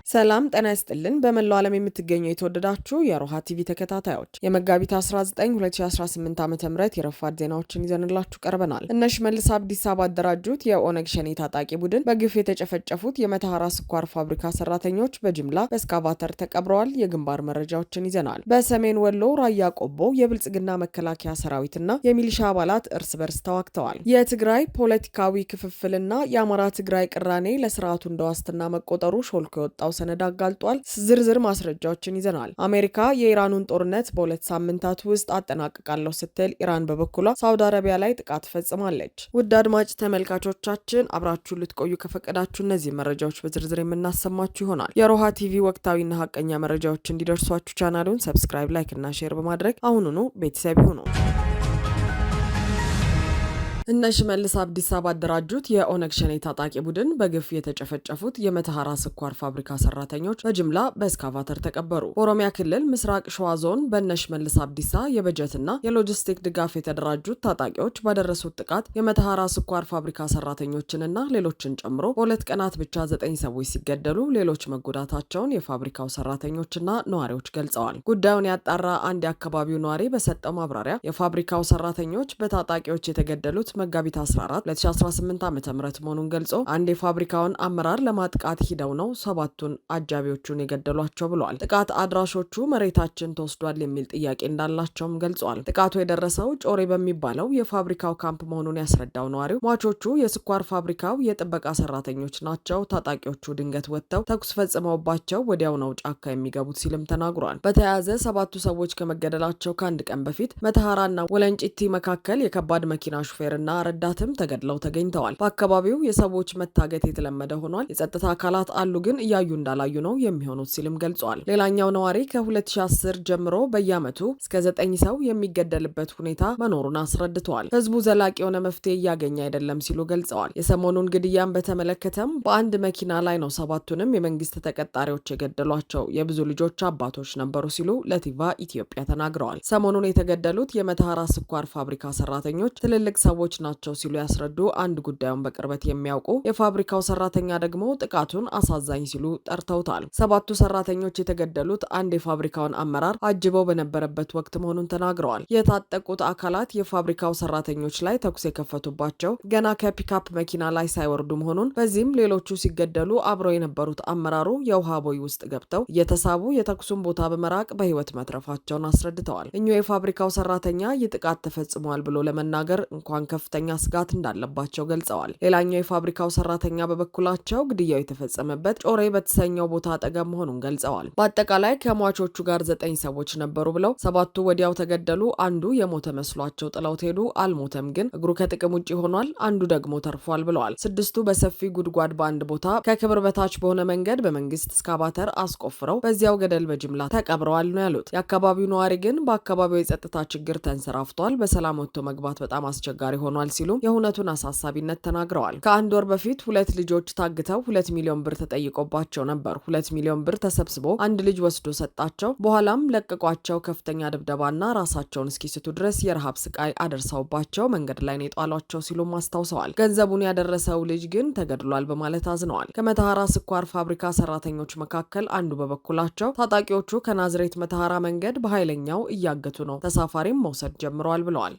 ሰላም ጤና ይስጥልን። በመላው ዓለም የምትገኙ የተወደዳችሁ የሮሃ ቲቪ ተከታታዮች የመጋቢት 19 2018 ዓ.ም የረፋድ ዜናዎችን ይዘንላችሁ ቀርበናል። እነ ሽመልስ አብዲሳ ባደራጁት የኦነግ ሸኔ ታጣቂ ቡድን በግፍ የተጨፈጨፉት የመተሐራ ስኳር ፋብሪካ ሰራተኞች በጅምላ በእስካቫተር ተቀብረዋል። የግንባር መረጃዎችን ይዘናል። በሰሜን ወሎ ራያ ቆቦ የብልጽግና መከላከያ ሰራዊትና የሚሊሻ አባላት እርስ በርስ ተዋግተዋል። የትግራይ ፖለቲካዊ ክፍፍልና የአማራ ትግራይ ቅራኔ ለስርዓቱ እንደዋስትና መቆጠሩ ሾልኮ የወጣው ሰነድ አጋልጧል። ዝርዝር ማስረጃዎችን ይዘናል። አሜሪካ የኢራኑን ጦርነት በ2 ሳምንታት ውስጥ አጠናቅቃለሁ ስትል ኢራን በበኩሏ ሳውዲ አረቢያ ላይ ጥቃት ፈጽማለች። ውድ አድማጭ ተመልካቾቻችን አብራችሁን ልትቆዩ ከፈቀዳችሁ እነዚህ መረጃዎች በዝርዝር የምናሰማችሁ ይሆናል። የሮሃ ቲቪ ወቅታዊና ሀቀኛ መረጃዎች እንዲደርሷችሁ ቻናሉን ሰብስክራይብ፣ ላይክ እና ሼር በማድረግ አሁኑኑ ቤተሰብ ይሁኑ። እነ ሽመልስ አብዲሳ ባደራጁት የኦነግ ሸኔ ታጣቂ ቡድን በግፍ የተጨፈጨፉት የመተሐራ ስኳር ፋብሪካ ሰራተኞች በጅምላ በእስካቫተር ተቀበሩ። በኦሮሚያ ክልል ምስራቅ ሸዋ ዞን በእነ ሽመልስ አብዲሳ የበጀትና የሎጂስቲክ ድጋፍ የተደራጁት ታጣቂዎች ባደረሱት ጥቃት የመተሐራ ስኳር ፋብሪካ ሰራተኞችንና ሌሎችን ጨምሮ በ2 ቀናት ብቻ 9 ሰዎች ሲገደሉ ሌሎች መጎዳታቸውን የፋብሪካው ሰራተኞችና ነዋሪዎች ገልጸዋል። ጉዳዩን ያጣራ አንድ የአካባቢው ነዋሪ በሰጠው ማብራሪያ የፋብሪካው ሰራተኞች በታጣቂዎች የተገደሉት መጋቢት 14 2018 ዓ.ም መሆኑን ገልጾ አንድ የፋብሪካውን አመራር ለማጥቃት ሂደው ነው 7ቱን አጃቢዎቹን የገደሏቸው ብለዋል። ጥቃት አድራሾቹ መሬታችን ተወስዷል የሚል ጥያቄ እንዳላቸውም ገልጿል። ጥቃቱ የደረሰው ጮሬ በሚባለው የፋብሪካው ካምፕ መሆኑን ያስረዳው ነዋሪው ሟቾቹ የስኳር ፋብሪካው የጥበቃ ሰራተኞች ናቸው። ታጣቂዎቹ ድንገት ወጥተው ተኩስ ፈጽመውባቸው ወዲያው ነው ጫካ የሚገቡት ሲልም ተናግሯል። በተያያዘ 7ቱ ሰዎች ከመገደላቸው ከአንድ ቀን በፊት መተሐራና ወለንጭቲ መካከል የከባድ መኪና ሹፌርና ረዳትም ተገድለው ተገኝተዋል። በአካባቢው የሰዎች መታገት የተለመደ ሆኗል። የጸጥታ አካላት አሉ ግን እያዩ እንዳላዩ ነው የሚሆኑት ሲልም ገልጿል። ሌላኛው ነዋሪ ከ2010 ጀምሮ በየዓመቱ እስከ 9 ሰው የሚገደልበት ሁኔታ መኖሩን አስረድተዋል። ህዝቡ ዘላቂ የሆነ መፍትሄ እያገኘ አይደለም ሲሉ ገልጸዋል። የሰሞኑን ግድያን በተመለከተም በአንድ መኪና ላይ ነው 7ቱንም የመንግስት ተቀጣሪዎች የገደሏቸው። የብዙ ልጆች አባቶች ነበሩ ሲሉ ለቲቫ ኢትዮጵያ ተናግረዋል። ሰሞኑን የተገደሉት የመተሐራ ስኳር ፋብሪካ ሰራተኞች ትልልቅ ሰዎች ናቸው ሲሉ ያስረዱ አንድ ጉዳዩን በቅርበት የሚያውቁ የፋብሪካው ሰራተኛ ደግሞ ጥቃቱን አሳዛኝ ሲሉ ጠርተውታል። 7ቱ ሰራተኞች የተገደሉት አንድ የፋብሪካውን አመራር አጅበው በነበረበት ወቅት መሆኑን ተናግረዋል። የታጠቁት አካላት የፋብሪካው ሰራተኞች ላይ ተኩስ የከፈቱባቸው ገና ከፒካፕ መኪና ላይ ሳይወርዱ መሆኑን፣ በዚህም ሌሎቹ ሲገደሉ አብረው የነበሩት አመራሩ የውሃ ቦይ ውስጥ ገብተው እየተሳቡ የተኩሱን ቦታ በመራቅ በህይወት መትረፋቸውን አስረድተዋል። እኚሁ የፋብሪካው ሰራተኛ ይህ ጥቃት ተፈጽሟል ብሎ ለመናገር እንኳን ከፍተኛ ስጋት እንዳለባቸው ገልጸዋል። ሌላኛው የፋብሪካው ሰራተኛ በበኩላቸው ግድያው የተፈጸመበት ጮሬ በተሰኘው ቦታ አጠገብ መሆኑን ገልጸዋል። በአጠቃላይ ከሟቾቹ ጋር 9 ሰዎች ነበሩ ብለው 7ቱ ወዲያው ተገደሉ። አንዱ የሞተ መስሏቸው ጥለውት ሄዱ። አልሞተም፣ ግን እግሩ ከጥቅም ውጭ ሆኗል። አንዱ ደግሞ ተርፏል ብለዋል። 6ቱ በሰፊ ጉድጓድ በአንድ ቦታ ከክብር በታች በሆነ መንገድ በመንግስት እስካቫተር አስቆፍረው በዚያው ገደል በጅምላ ተቀብረዋል ነው ያሉት። የአካባቢው ነዋሪ ግን በአካባቢው የጸጥታ ችግር ተንሰራፍቷል፣ በሰላም ወጥቶ መግባት በጣም አስቸጋሪ ሆኗል ሲሉ የሁነቱን አሳሳቢነት ተናግረዋል። ከአንድ ወር በፊት 2 ልጆች ታግተው 2 ሚሊዮን ብር ተጠይቆባቸው ነበር። 2 ሚሊዮን ብር ተሰብስቦ አንድ ልጅ ወስዶ ሰጣቸው። በኋላም ለቀቋቸው። ከፍተኛ ድብደባና ራሳቸውን እስኪስቱ ድረስ የረሃብ ስቃይ አደርሰውባቸው መንገድ ላይ ነው የጣሏቸው ሲሉም አስታውሰዋል። ገንዘቡን ያደረሰው ልጅ ግን ተገድሏል በማለት አዝነዋል። ከመተሐራ ስኳር ፋብሪካ ሰራተኞች መካከል አንዱ በበኩላቸው ታጣቂዎቹ ከናዝሬት መተሐራ መንገድ በኃይለኛው እያገቱ ነው፣ ተሳፋሪም መውሰድ ጀምረዋል ብለዋል።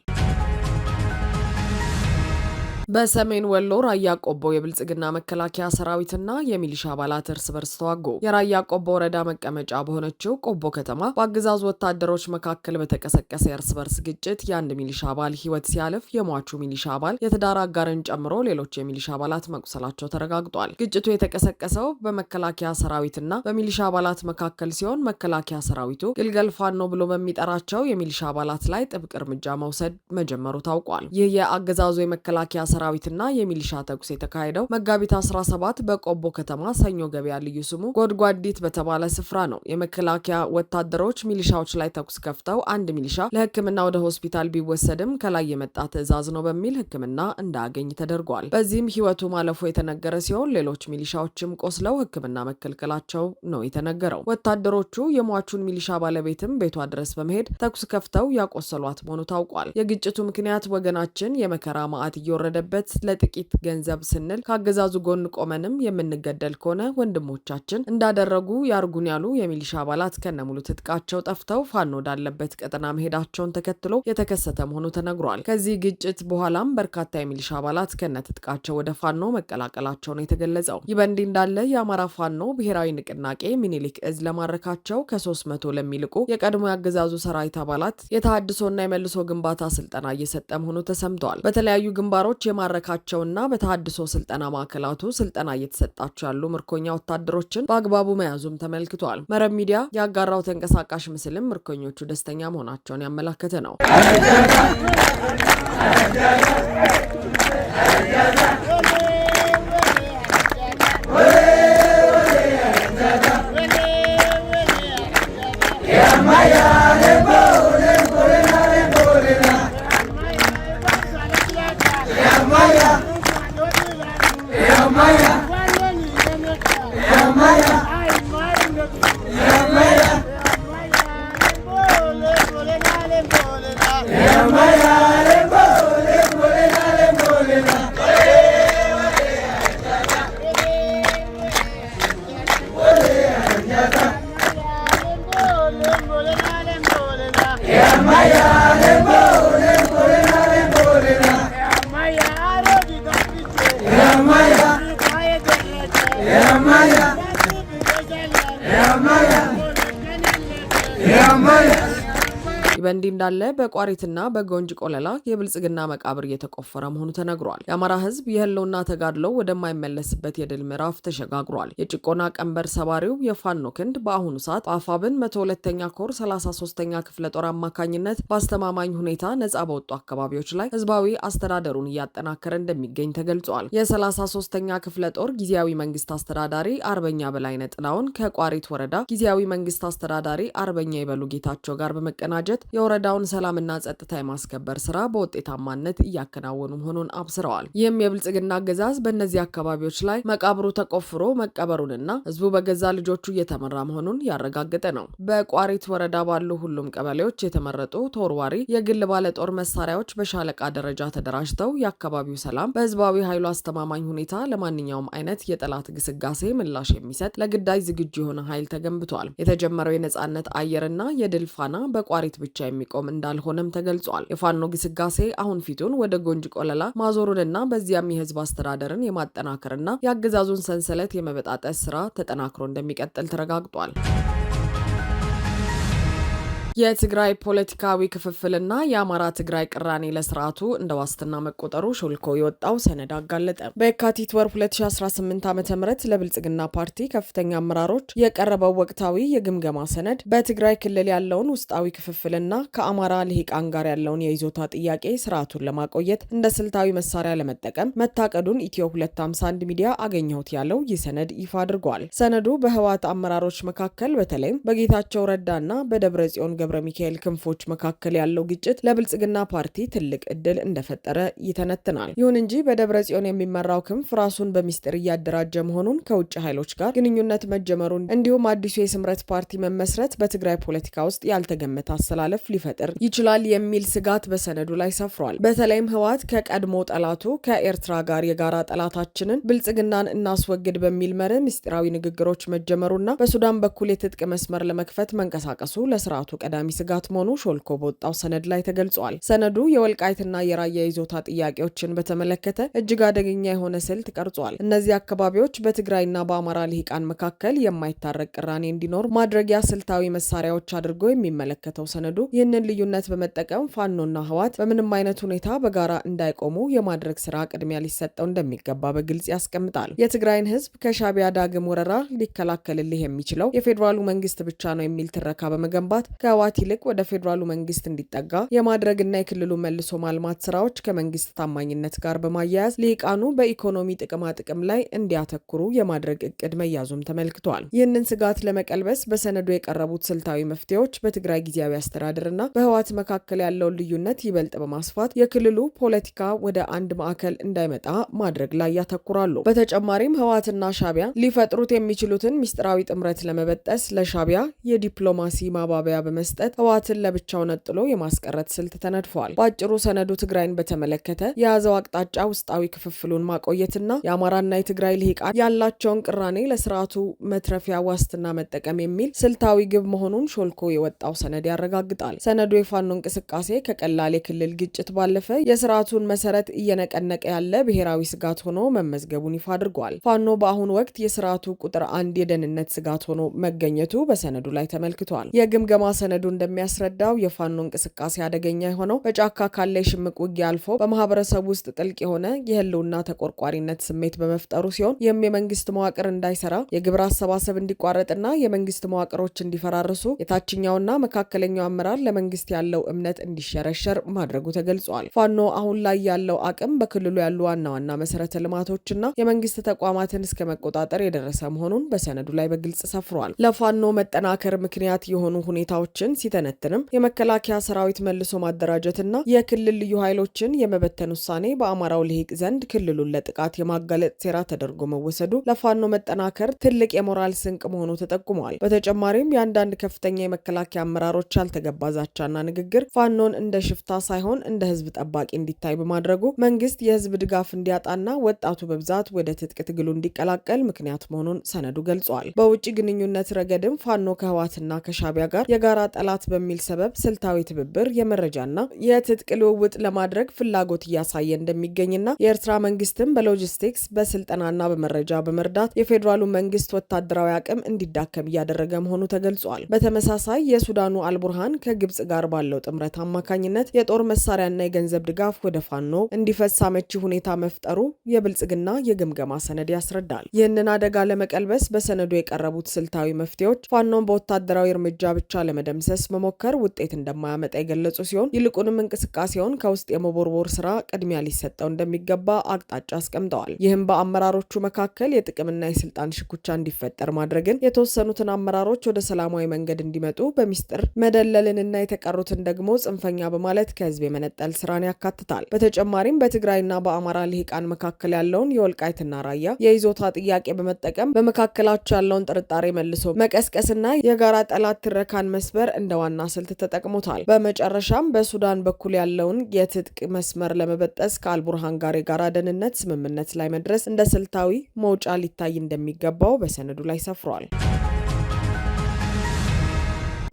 በሰሜን ወሎ ራያ ቆቦ የብልጽግና መከላከያ ሰራዊትና የሚሊሻ አባላት እርስ በርስ ተዋጉ። የራያ ቆቦ ወረዳ መቀመጫ በሆነችው ቆቦ ከተማ በአገዛዙ ወታደሮች መካከል በተቀሰቀሰ የእርስ በርስ ግጭት የአንድ ሚሊሻ አባል ህይወት ሲያልፍ የሟቹ ሚሊሻ አባል የትዳር አጋርን ጨምሮ ሌሎች የሚሊሻ አባላት መቁሰላቸው ተረጋግጧል። ግጭቱ የተቀሰቀሰው በመከላከያ ሰራዊትና በሚሊሻ አባላት መካከል ሲሆን መከላከያ ሰራዊቱ ግልገል ፋኖ ብሎ በሚጠራቸው የሚሊሻ አባላት ላይ ጥብቅ እርምጃ መውሰድ መጀመሩ ታውቋል። ይህ የአገዛዙ የመከላከያ ሰራዊትና የሚሊሻ ተኩስ የተካሄደው መጋቢት 17 በቆቦ ከተማ ሰኞ ገበያ ልዩ ስሙ ጎድጓዲት በተባለ ስፍራ ነው። የመከላከያ ወታደሮች ሚሊሻዎች ላይ ተኩስ ከፍተው አንድ ሚሊሻ ለሕክምና ወደ ሆስፒታል ቢወሰድም ከላይ የመጣ ትዕዛዝ ነው በሚል ሕክምና እንዳያገኝ ተደርጓል። በዚህም ህይወቱ ማለፉ የተነገረ ሲሆን ሌሎች ሚሊሻዎችም ቆስለው ሕክምና መከልከላቸው ነው የተነገረው። ወታደሮቹ የሟቹን ሚሊሻ ባለቤትም ቤቷ ድረስ በመሄድ ተኩስ ከፍተው ያቆሰሏት መሆኑ ታውቋል። የግጭቱ ምክንያት ወገናችን የመከራ ማዕት እየወረደ ባለበት ለጥቂት ገንዘብ ስንል ካገዛዙ ጎን ቆመንም የምንገደል ከሆነ ወንድሞቻችን እንዳደረጉ ያርጉን ያሉ የሚሊሻ አባላት ከነሙሉ ትጥቃቸው ጠፍተው ፋኖ ወዳለበት ቀጠና መሄዳቸውን ተከትሎ የተከሰተ መሆኑ ተነግሯል። ከዚህ ግጭት በኋላም በርካታ የሚሊሻ አባላት ከነትጥቃቸው ወደ ፋኖ መቀላቀላቸው ነው የተገለጸው። ይህ በእንዲህ እንዳለ የአማራ ፋኖ ብሔራዊ ንቅናቄ ሚኒሊክ እዝ ለማረካቸው ከ300 ለሚልቁ የቀድሞ ያገዛዙ ሰራዊት አባላት የተሃድሶና የመልሶ ግንባታ ስልጠና እየሰጠ መሆኑ ተሰምተዋል። በተለያዩ ግንባሮች የማረካቸውና በተሃድሶ ስልጠና ማዕከላቱ ስልጠና እየተሰጣቸው ያሉ ምርኮኛ ወታደሮችን በአግባቡ መያዙም ተመልክቷል። መረብ ሚዲያ ያጋራው ተንቀሳቃሽ ምስልም ምርኮኞቹ ደስተኛ መሆናቸውን ያመላከተ ነው። በእንዲህ እንዳለ በቋሪትና በጎንጅ ቆለላ የብልጽግና መቃብር እየተቆፈረ መሆኑ ተነግሯል። የአማራ ሕዝብ የህልውና ተጋድሎ ወደማይመለስበት የድል ምዕራፍ ተሸጋግሯል። የጭቆና ቀንበር ሰባሪው የፋኖ ክንድ በአሁኑ ሰዓት በአፋብን 102ኛ ኮር 33ኛ ክፍለ ጦር አማካኝነት በአስተማማኝ ሁኔታ ነጻ በወጡ አካባቢዎች ላይ ህዝባዊ አስተዳደሩን እያጠናከረ እንደሚገኝ ተገልጿል። የ33ኛ ክፍለ ጦር ጊዜያዊ መንግስት አስተዳዳሪ አርበኛ በላይነህ ጥላሁን ከቋሪት ወረዳ ጊዜያዊ መንግስት አስተዳዳሪ አርበኛ ይበሉ ጌታቸው ጋር በመቀናጀት የወረዳውን ሰላምና ጸጥታ የማስከበር ስራ በውጤታማነት እያከናወኑ መሆኑን አብስረዋል። ይህም የብልጽግና አገዛዝ በእነዚህ አካባቢዎች ላይ መቃብሩ ተቆፍሮ መቀበሩንና ህዝቡ በገዛ ልጆቹ እየተመራ መሆኑን ያረጋገጠ ነው። በቋሪት ወረዳ ባሉ ሁሉም ቀበሌዎች የተመረጡ ተወርዋሪ የግል ባለጦር መሳሪያዎች በሻለቃ ደረጃ ተደራጅተው የአካባቢው ሰላም በህዝባዊ ኃይሉ አስተማማኝ ሁኔታ ለማንኛውም አይነት የጠላት ግስጋሴ ምላሽ የሚሰጥ ለግዳጅ ዝግጁ የሆነ ኃይል ተገንብቷል። የተጀመረው የነጻነት አየርና የድል ፋና በቋሪት ብቻ የሚቆም እንዳልሆነም ተገልጿል። የፋኖ ግስጋሴ አሁን ፊቱን ወደ ጎንጅ ቆለላ ማዞሩንና በዚያም የህዝብ አስተዳደርን የማጠናከርና የአገዛዙን ሰንሰለት የመበጣጠስ ስራ ተጠናክሮ እንደሚቀጥል ተረጋግጧል። የትግራይ ፖለቲካዊ ክፍፍልና የአማራ ትግራይ ቅራኔ ለስርዓቱ እንደ ዋስትና መቆጠሩ ሾልኮ የወጣው ሰነድ አጋለጠ። በየካቲት ወር 2018 ዓ.ም ለብልጽግና ፓርቲ ከፍተኛ አመራሮች የቀረበው ወቅታዊ የግምገማ ሰነድ በትግራይ ክልል ያለውን ውስጣዊ ክፍፍልና ከአማራ ልሂቃን ጋር ያለውን የይዞታ ጥያቄ ስርዓቱን ለማቆየት እንደ ስልታዊ መሳሪያ ለመጠቀም መታቀዱን ኢትዮ 251 ሚዲያ አገኘሁት ያለው ይህ ሰነድ ይፋ አድርጓል። ሰነዱ በህወሓት አመራሮች መካከል በተለይም በጌታቸው ረዳና በደብረ ጽዮን ገብረ ሚካኤል ክንፎች መካከል ያለው ግጭት ለብልጽግና ፓርቲ ትልቅ እድል እንደፈጠረ ይተነትናል። ይሁን እንጂ በደብረ ጽዮን የሚመራው ክንፍ ራሱን በሚስጥር እያደራጀ መሆኑን፣ ከውጭ ኃይሎች ጋር ግንኙነት መጀመሩን እንዲሁም አዲሱ የስምረት ፓርቲ መመስረት በትግራይ ፖለቲካ ውስጥ ያልተገመተ አሰላለፍ ሊፈጥር ይችላል የሚል ስጋት በሰነዱ ላይ ሰፍሯል። በተለይም ህወሓት ከቀድሞ ጠላቱ ከኤርትራ ጋር የጋራ ጠላታችንን ብልጽግናን እናስወግድ በሚል መርህ ምስጢራዊ ንግግሮች መጀመሩና በሱዳን በኩል የትጥቅ መስመር ለመክፈት መንቀሳቀሱ ለስርዓቱ ቀዳሚ ስጋት መሆኑ ሾልኮ በወጣው ሰነድ ላይ ተገልጿል። ሰነዱ የወልቃይትና የራያ ይዞታ ጥያቄዎችን በተመለከተ እጅግ አደገኛ የሆነ ስልት ቀርጿል። እነዚህ አካባቢዎች በትግራይና በአማራ ልሂቃን መካከል የማይታረቅ ቅራኔ እንዲኖር ማድረጊያ ስልታዊ መሳሪያዎች አድርጎ የሚመለከተው ሰነዱ ይህንን ልዩነት በመጠቀም ፋኖና ህወሓት በምንም አይነት ሁኔታ በጋራ እንዳይቆሙ የማድረግ ስራ ቅድሚያ ሊሰጠው እንደሚገባ በግልጽ ያስቀምጣል። የትግራይን ህዝብ ከሻዕቢያ ዳግም ወረራ ሊከላከልልህ የሚችለው የፌዴራሉ መንግስት ብቻ ነው የሚል ትረካ በመገንባት ከህወሓት ይልቅ ወደ ፌዴራሉ መንግስት እንዲጠጋ የማድረግና የክልሉ መልሶ ማልማት ስራዎች ከመንግስት ታማኝነት ጋር በማያያዝ ልሂቃኑ በኢኮኖሚ ጥቅማ ጥቅም ላይ እንዲያተኩሩ የማድረግ እቅድ መያዙም ተመልክቷል። ይህንን ስጋት ለመቀልበስ በሰነዱ የቀረቡት ስልታዊ መፍትሄዎች በትግራይ ጊዜያዊ አስተዳደርና በህወሓት መካከል ያለውን ልዩነት ይበልጥ በማስፋት የክልሉ ፖለቲካ ወደ አንድ ማዕከል እንዳይመጣ ማድረግ ላይ ያተኩራሉ። በተጨማሪም ህወሓትና ሻዕቢያ ሊፈጥሩት የሚችሉትን ምስጢራዊ ጥምረት ለመበጠስ ለሻዕቢያ የዲፕሎማሲ ማባበያ በመስጠት በመስጠት ህወሓትን ለብቻው ነጥሎ የማስቀረት ስልት ተነድፏል። በአጭሩ ሰነዱ ትግራይን በተመለከተ የያዘው አቅጣጫ ውስጣዊ ክፍፍሉን ማቆየትና የአማራና የትግራይ ልሂቃን ያላቸውን ቅራኔ ለስርዓቱ መትረፊያ ዋስትና መጠቀም የሚል ስልታዊ ግብ መሆኑን ሾልኮ የወጣው ሰነድ ያረጋግጣል። ሰነዱ የፋኖ እንቅስቃሴ ከቀላል የክልል ግጭት ባለፈ የስርዓቱን መሰረት እየነቀነቀ ያለ ብሔራዊ ስጋት ሆኖ መመዝገቡን ይፋ አድርጓል። ፋኖ በአሁኑ ወቅት የስርዓቱ ቁጥር 1 የደህንነት ስጋት ሆኖ መገኘቱ በሰነዱ ላይ ተመልክቷል። የግምገማ ሰነዱ እንደሚያስረዳው የፋኖ እንቅስቃሴ አደገኛ የሆነው በጫካ ካለ የሽምቅ ውጊያ አልፎ በማህበረሰቡ ውስጥ ጥልቅ የሆነ የህልውና ተቆርቋሪነት ስሜት በመፍጠሩ ሲሆን የመንግስት መዋቅር እንዳይሰራ፣ የግብር አሰባሰብ እንዲቋረጥና የመንግስት መዋቅሮች እንዲፈራርሱ፣ የታችኛውና መካከለኛው አመራር ለመንግስት ያለው እምነት እንዲሸረሸር ማድረጉ ተገልጿል። ፋኖ አሁን ላይ ያለው አቅም በክልሉ ያሉ ዋና ዋና መሰረተ ልማቶችና የመንግስት ተቋማትን እስከ መቆጣጠር የደረሰ መሆኑን በሰነዱ ላይ በግልጽ ሰፍሯል። ለፋኖ መጠናከር ምክንያት የሆኑ ሁኔታዎችን ሲተነትንም የመከላከያ ሰራዊት መልሶ ማደራጀትና የክልል ልዩ ኃይሎችን የመበተን ውሳኔ በአማራው ልሂቅ ዘንድ ክልሉን ለጥቃት የማጋለጥ ሴራ ተደርጎ መወሰዱ ለፋኖ መጠናከር ትልቅ የሞራል ስንቅ መሆኑ ተጠቁሟል። በተጨማሪም የአንዳንድ ከፍተኛ የመከላከያ አመራሮች ያልተገባ ዛቻና ንግግር ፋኖን እንደ ሽፍታ ሳይሆን እንደ ህዝብ ጠባቂ እንዲታይ በማድረጉ መንግስት የህዝብ ድጋፍ እንዲያጣና ወጣቱ በብዛት ወደ ትጥቅ ትግሉ እንዲቀላቀል ምክንያት መሆኑን ሰነዱ ገልጿል። በውጭ ግንኙነት ረገድም ፋኖ ከህወሓትና ከሻዕቢያ ጋር የጋራ ጠላት በሚል ሰበብ ስልታዊ ትብብር የመረጃና የትጥቅ ልውውጥ ለማድረግ ፍላጎት እያሳየ እንደሚገኝና የኤርትራ መንግስትም በሎጂስቲክስ በስልጠናና በመረጃ በመርዳት የፌዴራሉ መንግስት ወታደራዊ አቅም እንዲዳከም እያደረገ መሆኑ ተገልጿል። በተመሳሳይ የሱዳኑ አልቡርሃን ከግብጽ ጋር ባለው ጥምረት አማካኝነት የጦር መሳሪያና የገንዘብ ድጋፍ ወደ ፋኖ እንዲፈሳ አመቺ ሁኔታ መፍጠሩ የብልጽግና የግምገማ ሰነድ ያስረዳል። ይህንን አደጋ ለመቀልበስ በሰነዱ የቀረቡት ስልታዊ መፍትሄዎች ፋኖን በወታደራዊ እርምጃ ብቻ ለመደምሰስ መሞከር ውጤት እንደማያመጣ የገለጹ ሲሆን ይልቁንም እንቅስቃሴውን ከውስጥ የመቦርቦር ስራ ቅድሚያ ሊሰጠው እንደሚገባ አቅጣጫ አስቀምጠዋል። ይህም በአመራሮቹ መካከል የጥቅምና የስልጣን ሽኩቻ እንዲፈጠር ማድረግን፣ የተወሰኑትን አመራሮች ወደ ሰላማዊ መንገድ እንዲመጡ በሚስጥር መደለልንና የተቀሩትን ደግሞ ጽንፈኛ በማለት ከህዝብ የመነጠል ስራን ያካትታል። በተጨማሪም በትግራይና በአማራ ልሂቃን መካከል ያለውን የወልቃይትና ራያ የይዞታ ጥያቄ በመጠቀም በመካከላቸው ያለውን ጥርጣሬ መልሶ መቀስቀስና የጋራ ጠላት ትረካን መስበር እንደ ዋና ስልት ተጠቅሞታል። በመጨረሻም በሱዳን በኩል ያለውን የትጥቅ መስመር ለመበጠስ ከአልቡርሃን ጋር የጋራ ደህንነት ስምምነት ላይ መድረስ እንደ ስልታዊ መውጫ ሊታይ እንደሚገባው በሰነዱ ላይ ሰፍሯል።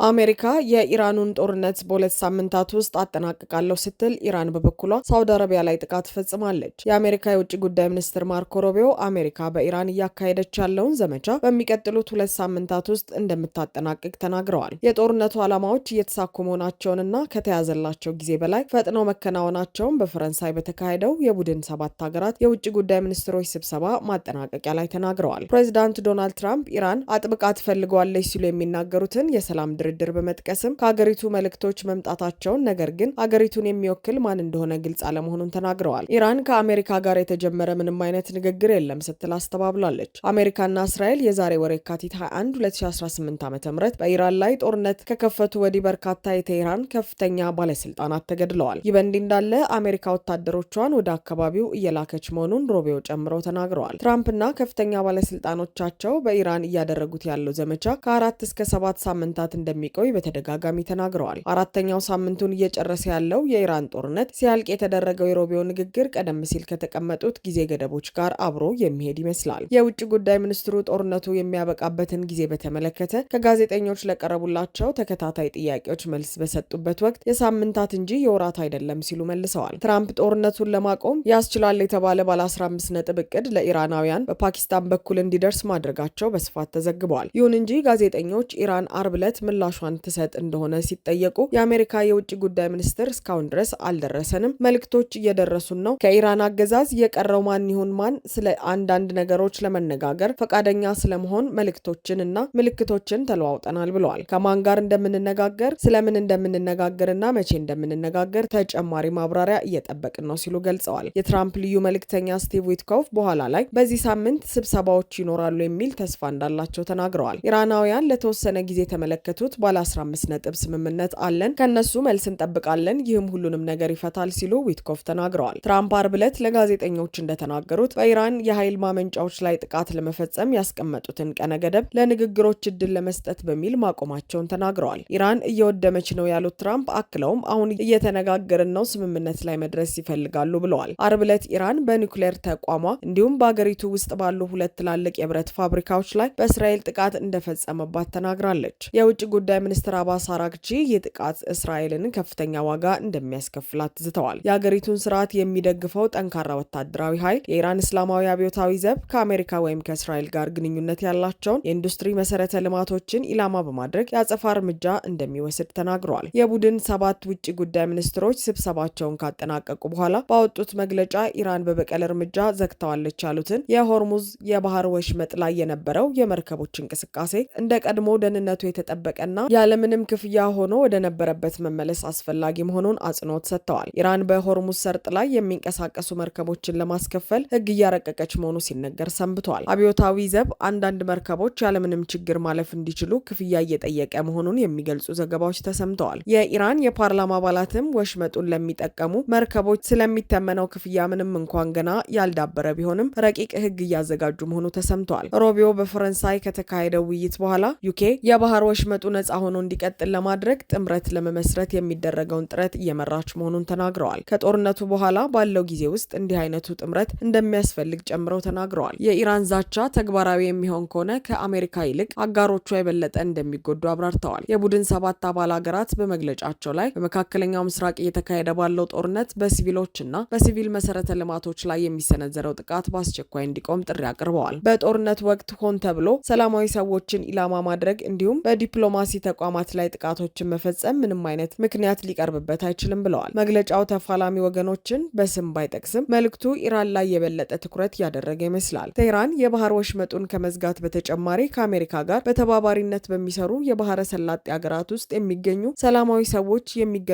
አሜሪካ የኢራኑን ጦርነት በ2 ሳምንታት ውስጥ አጠናቅቃለሁ ስትል ኢራን በበኩሏ ሳውዲ አረቢያ ላይ ጥቃት ፈጽማለች። የአሜሪካ የውጭ ጉዳይ ሚኒስትር ማርኮ ሩቢዮ አሜሪካ በኢራን እያካሄደች ያለውን ዘመቻ በሚቀጥሉት 2 ሳምንታት ውስጥ እንደምታጠናቅቅ ተናግረዋል። የጦርነቱ ዓላማዎች እየተሳኩ መሆናቸውንና ከተያዘላቸው ጊዜ በላይ ፈጥነው መከናወናቸውን በፈረንሳይ በተካሄደው የቡድን 7 ሀገራት የውጭ ጉዳይ ሚኒስትሮች ስብሰባ ማጠናቀቂያ ላይ ተናግረዋል። ፕሬዚዳንት ዶናልድ ትራምፕ ኢራን አጥብቃ ትፈልገዋለች ሲሉ የሚናገሩትን የሰላም ድርድር በመጥቀስም ከሀገሪቱ መልእክቶች መምጣታቸውን፣ ነገር ግን ሀገሪቱን የሚወክል ማን እንደሆነ ግልጽ አለመሆኑን ተናግረዋል። ኢራን ከአሜሪካ ጋር የተጀመረ ምንም አይነት ንግግር የለም ስትል አስተባብላለች። አሜሪካና እስራኤል የዛሬ ወር የካቲት 21 2018 ዓ.ም በኢራን ላይ ጦርነት ከከፈቱ ወዲህ በርካታ የቴህራን ከፍተኛ ባለስልጣናት ተገድለዋል። ይህ በእንዲህ እንዳለ አሜሪካ ወታደሮቿን ወደ አካባቢው እየላከች መሆኑን ሩቢዮ ጨምረው ተናግረዋል። ትራምፕና ከፍተኛ ባለስልጣኖቻቸው በኢራን እያደረጉት ያለው ዘመቻ ከ4 እስከ 7 ሳምንታት እንደሚቆይ በተደጋጋሚ ተናግረዋል። 4ኛው ሳምንቱን እየጨረሰ ያለው የኢራን ጦርነት ሲያልቅ የተደረገው የሩቢዮ ንግግር ቀደም ሲል ከተቀመጡት ጊዜ ገደቦች ጋር አብሮ የሚሄድ ይመስላል። የውጭ ጉዳይ ሚኒስትሩ ጦርነቱ የሚያበቃበትን ጊዜ በተመለከተ ከጋዜጠኞች ለቀረቡላቸው ተከታታይ ጥያቄዎች መልስ በሰጡበት ወቅት የሳምንታት እንጂ የወራት አይደለም ሲሉ መልሰዋል። ትራምፕ ጦርነቱን ለማቆም ያስችላል የተባለ ባለ 15 ነጥብ እቅድ ለኢራናውያን በፓኪስታን በኩል እንዲደርስ ማድረጋቸው በስፋት ተዘግበዋል። ይሁን እንጂ ጋዜጠኞች ኢራን አርብ ዕለት ምላሿን ትሰጥ እንደሆነ ሲጠየቁ የአሜሪካ የውጭ ጉዳይ ሚኒስትር እስካሁን ድረስ አልደረሰንም፣ መልእክቶች እየደረሱን ነው፣ ከኢራን አገዛዝ የቀረው ማን ይሁን ማን ስለ አንዳንድ ነገሮች ለመነጋገር ፈቃደኛ ስለመሆን መልእክቶችን እና ምልክቶችን ተለዋውጠናል ብለዋል። ከማን ጋር እንደምንነጋገር፣ ስለምን እንደምንነጋገርና መቼ እንደምንነጋገር ተጨማሪ ማብራሪያ እየጠበቅን ነው ሲሉ ገልጸዋል። የትራምፕ ልዩ መልእክተኛ ስቲቭ ዊትኮፍ በኋላ ላይ በዚህ ሳምንት ስብሰባዎች ይኖራሉ የሚል ተስፋ እንዳላቸው ተናግረዋል። ኢራናውያን ለተወሰነ ጊዜ የተመለከቱት ባለ 15 ነጥብ ስምምነት አለን፣ ከነሱ መልስ እንጠብቃለን፣ ይህም ሁሉንም ነገር ይፈታል ሲሉ ዊትኮፍ ተናግረዋል። ትራምፕ አርብ ዕለት ለጋዜጠኞች እንደተናገሩት በኢራን የኃይል ማመንጫዎች ላይ ጥቃት ለመፈጸም ያስቀመጡትን ቀነ ገደብ ለንግግሮች እድል ለመስጠት በሚል ማቆማቸውን ተናግረዋል። ኢራን እየወደመች ነው ያሉት ትራምፕ አክለውም አሁን እየተነጋገርን ነው፣ ስምምነት ላይ መድረስ ይፈልጋሉ ብለዋል። አርብ ዕለት ኢራን በኒውክሌር ተቋሟ እንዲሁም በአገሪቱ ውስጥ ባሉ ሁለት ትላልቅ የብረት ፋብሪካዎች ላይ በእስራኤል ጥቃት እንደፈጸመባት ተናግራለች። የውጭ ጉዳይ ሚኒስትር አባስ አራግቺ ይህ ጥቃት እስራኤልን ከፍተኛ ዋጋ እንደሚያስከፍላት ዝተዋል። የአገሪቱን ስርዓት የሚደግፈው ጠንካራ ወታደራዊ ኃይል የኢራን እስላማዊ አብዮታዊ ዘብ ከአሜሪካ ወይም ከእስራኤል ጋር ግንኙነት ያላቸውን የኢንዱስትሪ መሰረተ ልማቶችን ኢላማ በማድረግ የአጸፋ እርምጃ እንደሚወስድ ተናግረዋል። የቡድን ሰባት ውጭ ጉዳይ ሚኒስትሮች ስብሰባቸውን ካጠናቀቁ በኋላ ባወጡት መግለጫ ኢራን በበቀል እርምጃ ዘግተዋለች ያሉትን የሆርሙዝ የባህር ወሽመጥ ላይ የነበረው የመርከቦች እንቅስቃሴ እንደ ቀድሞ ደህንነቱ የተጠበቀና ያለምንም ክፍያ ሆኖ ወደ ነበረበት መመለስ አስፈላጊ መሆኑን አጽንኦት ሰጥተዋል። ኢራን በሆርሙዝ ሰርጥ ላይ የሚንቀሳቀሱ መርከቦችን ለማስከፈል ሕግ እያረቀቀች መሆኑ ሲነገር ሰንብቷል። አብዮታዊ ዘብ አንዳንድ መርከቦች ያለምንም ችግር ማለፍ እንዲችሉ ክፍያ እየጠየቀ መሆኑን የሚገልጹ ዘገባዎች ተሰምተዋል። የኢራን የፓርላማ አባላትም ወሽመጡን ለሚጠቀሙ መርከቦች ስለሚተመነው ክፍያ ምንም እንኳን ገና ያልዳበረ ቢሆንም ረቂቅ ሕግ እያዘጋጁ መሆኑ ተሰምተዋል። ሮቢዮ በፈረንሳይ ከተካሄደው ውይይት በኋላ ዩኬ የባህር ወሽመጡ ነጻ ሆኖ እንዲቀጥል ለማድረግ ጥምረት ለመመስረት የሚደረገውን ጥረት እየመራች መሆኑን ተናግረዋል። ከጦርነቱ በኋላ ባለው ጊዜ ውስጥ እንዲህ አይነቱ ጥምረት እንደሚያስፈልግ ጨምረው ተናግረዋል። የኢራን ዛቻ ተግባራዊ የሚሆን ከሆነ ከአሜሪካ ይልቅ አጋሮቿ የበለጠ እንደሚጎዱ አብራርተዋል። የቡድን ሰባት አባል ሀገራት በመግለጫቸው ላይ በመካከለኛው ምስራቅ እየተካሄደ ባለው ጦርነት በሲቪሎችና በሲቪል መሰረተ ልማቶች ላይ የሚሰነዘረው ጥቃት በአስቸኳይ እንዲቆም ጥሪ አቅርበዋል። በጦርነት ወቅት ሆን ተብሎ ሰላማዊ ሰዎችን ኢላማ ማድረግ እንዲሁም በዲፕሎማሲ ተቋማት ላይ ጥቃቶችን መፈጸም ምንም አይነት ምክንያት ሊቀርብበት አይችልም ብለዋል። መግለጫው ተፋላሚ ወገኖችን በስም ባይጠቅስም መልእክቱ ኢራን ላይ የበለጠ ትኩረት ያደረገ ይመስላል። ቴህራን የባህር ወሽመጡን ከመዝጋት በተጨማሪ ከአሜሪካ ጋር በተባባሪነት በሚሰሩ የባህረ ሰላጤ ሀገራት ውስጥ የሚገኙ ሰላማዊ ሰዎች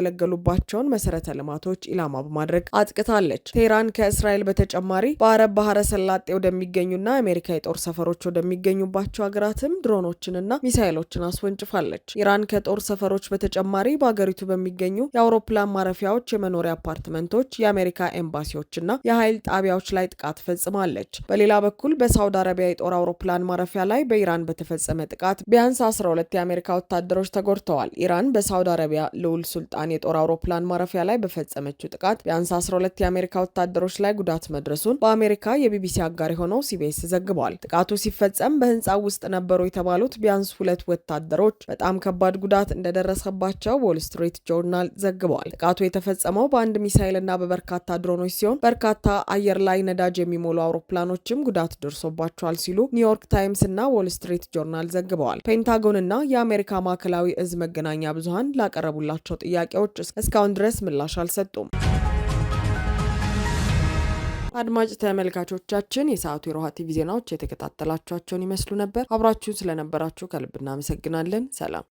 የሚገለገሉባቸውን መሰረተ ልማቶች ኢላማ በማድረግ አጥቅታለች። ቴህራን ከእስራኤል በተጨማሪ በአረብ ባህረ ሰላጤ ወደሚገኙና የአሜሪካ የጦር ሰፈሮች ወደሚገኙባቸው ሀገራትም ድሮኖችንና ሚሳይሎችን አስወንጭፋለች። ኢራን ከጦር ሰፈሮች በተጨማሪ በሀገሪቱ በሚገኙ የአውሮፕላን ማረፊያዎች፣ የመኖሪያ አፓርትመንቶች፣ የአሜሪካ ኤምባሲዎችና የኃይል ጣቢያዎች ላይ ጥቃት ፈጽማለች። በሌላ በኩል በሳውዲ አረቢያ የጦር አውሮፕላን ማረፊያ ላይ በኢራን በተፈጸመ ጥቃት ቢያንስ 12 የአሜሪካ ወታደሮች ተጎድተዋል። ኢራን በሳውዲ አረቢያ ልዑል ሱልጣን የጦር አውሮፕላን ማረፊያ ላይ በፈጸመችው ጥቃት ቢያንስ 12 የአሜሪካ ወታደሮች ላይ ጉዳት መድረሱን በአሜሪካ የቢቢሲ አጋር የሆነው ሲቢኤስ ዘግቧል። ጥቃቱ ሲፈጸም በህንፃው ውስጥ ነበሩ የተባሉት ቢያንስ 2 ወታደሮች በጣም ከባድ ጉዳት እንደደረሰባቸው ዎል ስትሪት ጆርናል ዘግቧል። ጥቃቱ የተፈጸመው በአንድ ሚሳይልና በበርካታ ድሮኖች ሲሆን በርካታ አየር ላይ ነዳጅ የሚሞሉ አውሮፕላኖችም ጉዳት ደርሶባቸዋል ሲሉ ኒውዮርክ ታይምስ እና ዎል ስትሪት ጆርናል ዘግበዋል። ፔንታጎንና የአሜሪካ ማዕከላዊ እዝ መገናኛ ብዙሃን ላቀረቡላቸው ጥያቄዎች እስካሁን ድረስ ምላሽ አልሰጡም። አድማጭ ተመልካቾቻችን የሰዓቱ የሮሃ ቲቪ ዜናዎች የተከታተላችኋቸውን ይመስሉ ነበር። አብራችሁን ስለነበራችሁ ከልብ እናመሰግናለን። ሰላም።